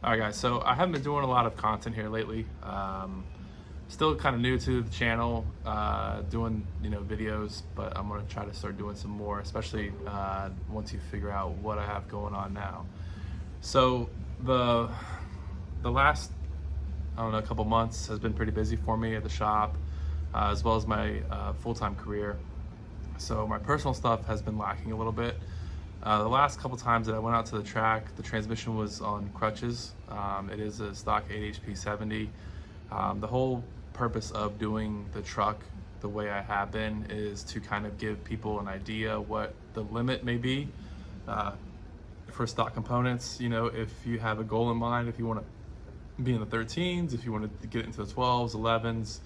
All right, guys. So I haven't been doing a lot of content here lately. Still kind of new to the channel, doing videos, but I'm gonna try to start doing some more, especially once you figure out what I have going on now. So the last couple months has been pretty busy for me at the shop, as well as my full-time career. So my personal stuff has been lacking a little bit. The last couple times that I went out to the track, the transmission was on crutches. It is a stock 8HP 70. The whole purpose of doing the truck the way I have been is to kind of give people an idea what the limit may be for stock components. You know, if you have a goal in mind, if you want to be in the 13s, if you want to get into the 12s, 11s,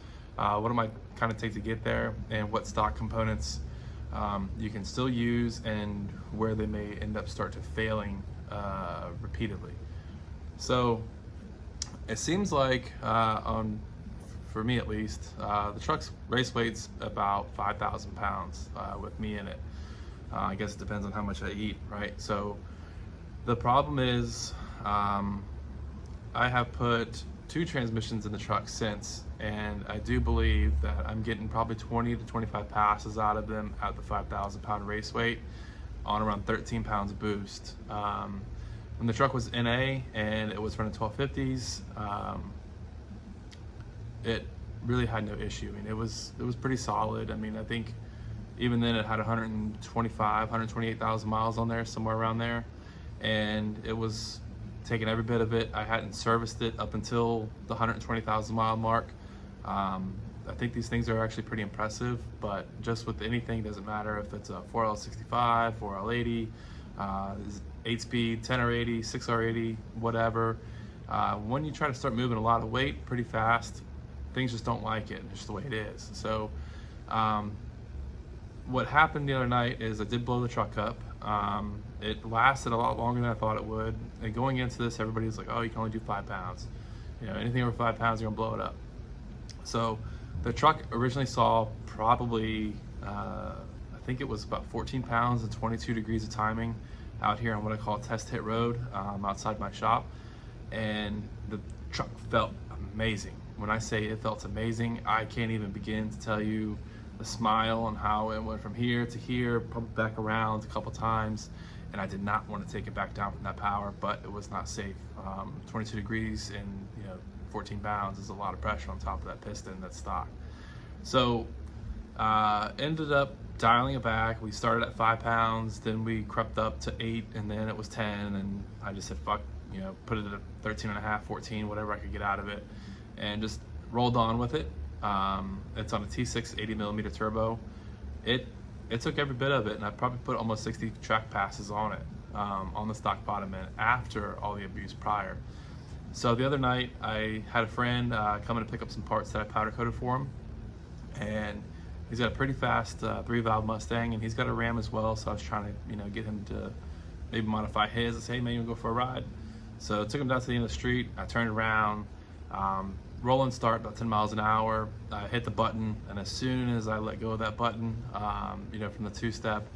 what it might kind of take to get there, and what stock components you can still use, and where they may end up start to failing repeatedly. So it seems like for me at least, the truck's race weight's about 5,000 pounds with me in it. I guess it depends on how much I eat, right? So the problem is I have put 2 transmissions in the truck since, and I do believe that I'm getting probably 20 to 25 passes out of them at the 5,000 pound race weight on around 13 pounds boost. When the truck was NA and it was running 1250s, it really had no issue. I mean, it was pretty solid. I mean, I think even then it had 128,000 miles on there, somewhere around there, and it was taking every bit of it. I hadn't serviced it up until the 120,000 mile mark. I think these things are actually pretty impressive, but just with anything, doesn't matter if it's a 4L65, 4L80, 8-speed, 10R80, 6R80, whatever. When you try to start moving a lot of weight pretty fast, things just don't like it, just the way it is. So what happened the other night is I did blow the truck up. It lasted a lot longer than I thought it would. And going into this, everybody's like, oh, you can only do 5 pounds. You know, anything over 5 pounds, you're gonna blow it up. So the truck originally saw probably, I think it was about 14 pounds and 22 degrees of timing out here on what I call Test Hit Road, outside my shop. And the truck felt amazing. When I say it felt amazing, I can't even begin to tell you the smile and how it went from here to here, probably back around a couple times, and I did not want to take it back down from that power, but it was not safe. 22 degrees and 14 pounds is a lot of pressure on top of that piston that's stock. So ended up dialing it back. We started at 5 pounds, then we crept up to 8, and then it was 10, and I just said fuck, put it at 13 and a half, 14, whatever I could get out of it, and just rolled on with it. It's on a T6 80mm turbo. It took every bit of it, and I probably put almost 60 track passes on it, on the stock bottom end, after all the abuse prior. So the other night I had a friend come in to pick up some parts that I powder coated for him, and he's got a pretty fast 3-valve Mustang, and he's got a Ram as well, so I was trying to get him to maybe modify his. I said, hey man, you wanna go for a ride? So I took him down to the end of the street. I turned around, roll and start about 10 miles an hour. I hit the button, and as soon as I let go of that button, from the 2-step,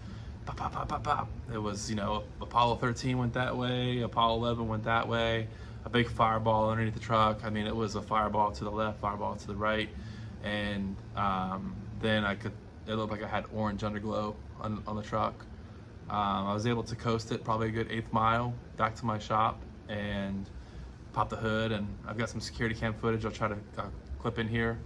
pop, pop, pop, pop, pop. It was, Apollo 13 went that way, Apollo 11 went that way, a big fireball underneath the truck. I mean, it was a fireball to the left, fireball to the right, and then it looked like I had orange underglow on the truck. I was able to coast it probably a good 1/8 mile back to my shop and pop the hood, and I've got some security cam footage I'll try to clip in here.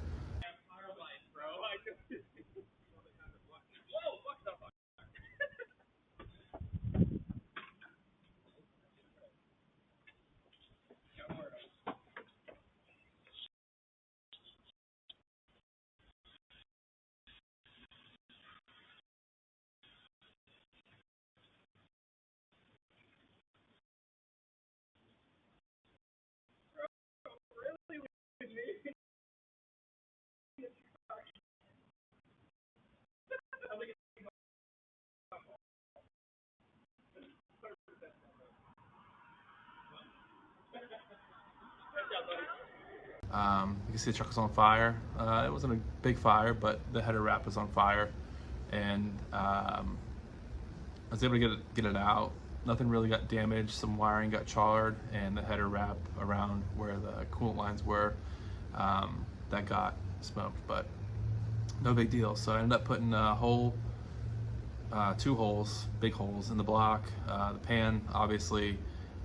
You can see the truck was on fire. It wasn't a big fire, but the header wrap was on fire, and I was able to get it out. nothing really got damaged. Some wiring got charred, and the header wrap around where the coolant lines were, that got smoked, but no big deal. So I ended up putting a hole, 2 holes, big holes in the block. The pan, obviously,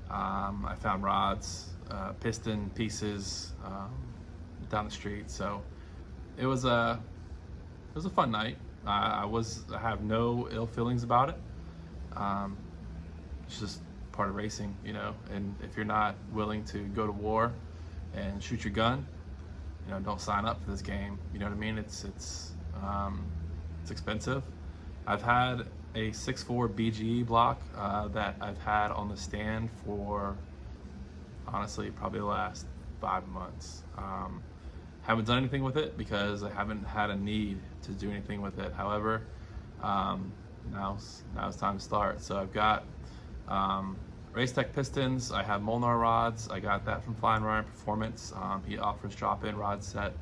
I found rods, piston pieces down the street. So it was a fun night. I have no ill feelings about it. It's just part of racing, you know. And if you're not willing to go to war and shoot your gun, you know, don't sign up for this game. You know what I mean? It's expensive. I've had a 6.4 BGE block that I've had on the stand for, honestly, probably the last 5 months. Haven't done anything with it because I haven't had a need to do anything with it. However, now it's time to start. So I've got Racetech pistons. I have Molnar rods. I got that from Flying Ryan Performance. He offers drop-in rod set,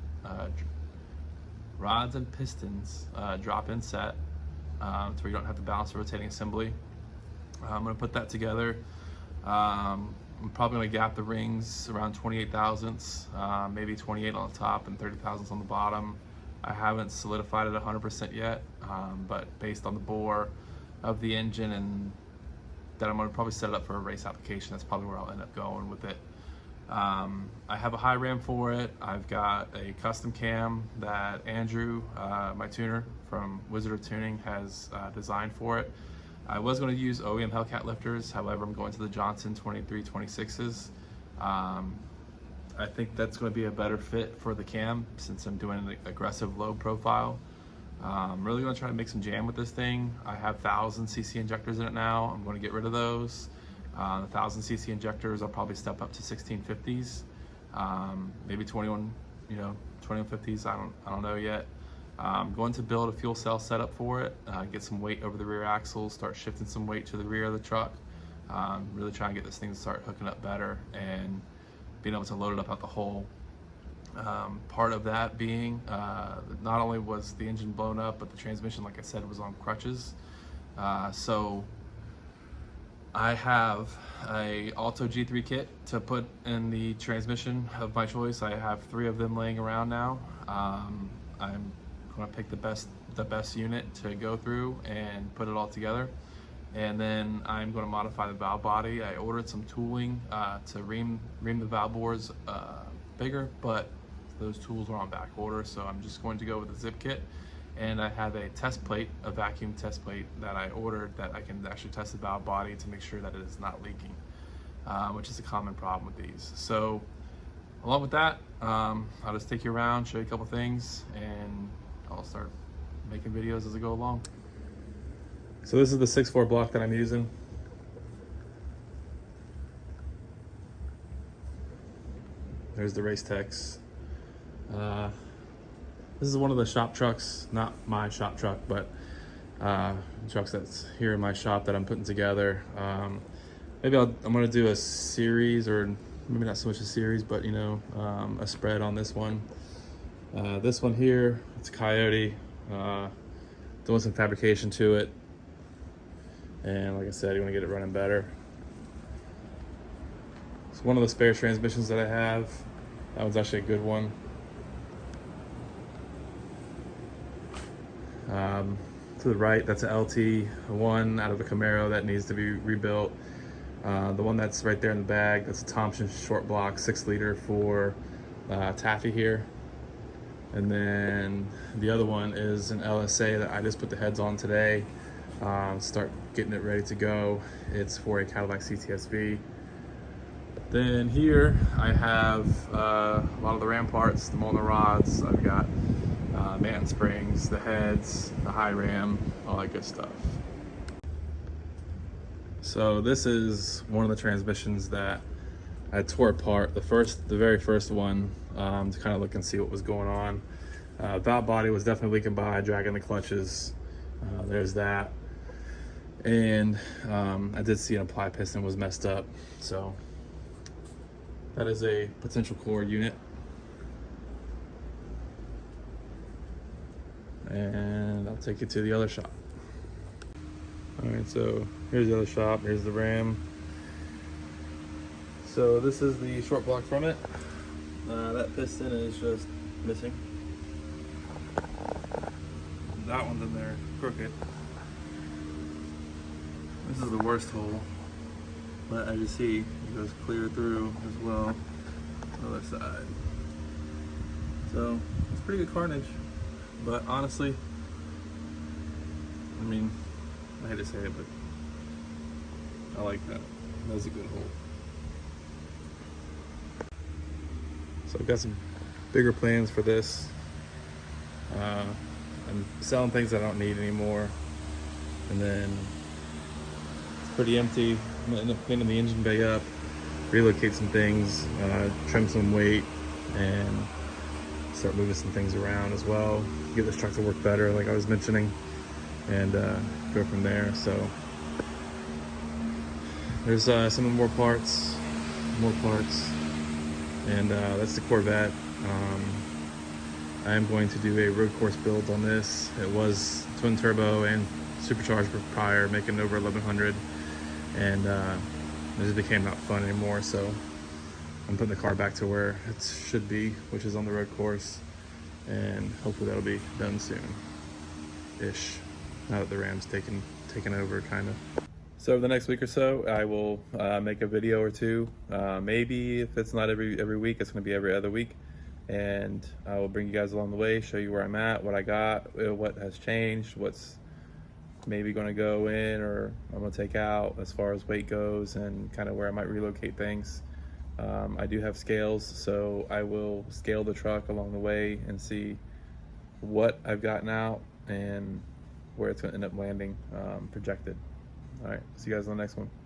rods and pistons drop-in set, so you don't have to balance the rotating assembly. I'm gonna put that together. I'm probably gonna gap the rings around 28 thousandths, maybe 28 on the top and 30 thousandths on the bottom. I haven't solidified it 100% yet, but based on the bore of the engine and that, I'm gonna probably set it up for a race application. That's probably where I'll end up going with it. I have a high ram for it. I've got a custom cam that Andrew, my tuner from Wizard of Tuning, has designed for it. I was going to use OEM Hellcat lifters, however I'm going to the Johnson 2326s. I think that's going to be a better fit for the cam since I'm doing an aggressive low profile. I'm really going to try to make some jam with this thing. I have 1000cc injectors in it now. I'm going to get rid of those. The 1000cc injectors, I'll probably step up to 1650s, maybe 2150s. I don't know yet. I'm going to build a fuel cell setup for it, get some weight over the rear axle, start shifting some weight to the rear of the truck. Really try and get this thing to start hooking up better and being able to load it up out the hole. Part of that being, not only was the engine blown up, but the transmission, like I said, was on crutches. So I have a Alto G3 kit to put in the transmission of my choice. I have 3 of them laying around now. I'm going to pick the best unit to go through and put it all together, and then I'm going to modify the valve body. I ordered some tooling to ream the valve bores bigger, but those tools are on back order, so I'm just going to go with the zip kit. And I have a test plate, a vacuum test plate that I ordered that I can actually test the valve body to make sure that it is not leaking, which is a common problem with these. So along with that, I'll just take you around, show you a couple things, and I'll start making videos as I go along. So this is the 6.4 block that I'm using. There's the Racetechs. This is one of the shop trucks, not my shop truck, but trucks that's here in my shop that I'm putting together. Maybe I'm gonna do a series, or maybe not so much a series, but you know, a spread on this one. This one here, it's Coyote, doing some fabrication to it. And like I said, you wanna get it running better. It's one of the spare transmissions that I have. That one's actually a good one. To the right, that's an LT1 out of a Camaro that needs to be rebuilt. The one that's right there in the bag, that's a Thompson short block 6 liter for Taffy here. And then the other one is an LSA that I just put the heads on today. Start getting it ready to go. It's for a Cadillac CTS-V. Then here I have a lot of the ram parts, the Molnar rods. I've got Manton springs, the heads, the high ram, all that good stuff. So this is one of the transmissions that I tore apart. The very first one, to kind of look and see what was going on. Valve body was definitely leaking by, dragging the clutches. There's that. And I did see an apply piston was messed up. So that is a potential core unit. And I'll take you to the other shop. All right, so here's the other shop. Here's the Ram. So this is the short block from it. That piston is just missing. That one's in there crooked. This is the worst hole, but as you see, it goes clear through as well on the other side. So it's pretty good carnage, but honestly, I mean, I hate to say it, but I like that. That was a good hole. So I've got some bigger plans for this. I'm selling things I don't need anymore, and then it's pretty empty. I'm gonna end up cleaning the engine bay up, relocate some things, trim some weight, and start moving some things around as well. Get this truck to work better, like I was mentioning, and go from there. So there's some more parts, and that's the Corvette. I am going to do a road course build on this. It was twin turbo and supercharged prior, making over 1100, and it just became not fun anymore. So I'm putting the car back to where it should be, which is on the road course, and hopefully that'll be done soon-ish. Now that the Ram's taken over, kind of. So over the next week or so, I will make a video or two. Maybe if it's not every week, it's going to be every other week. And I will bring you guys along the way, show you where I'm at, what I got, what has changed, what's maybe going to go in or I'm going to take out as far as weight goes, and kind of where I might relocate things. I do have scales, so I will scale the truck along the way and see what I've gotten out and where it's going to end up landing projected. All right, see you guys on the next one.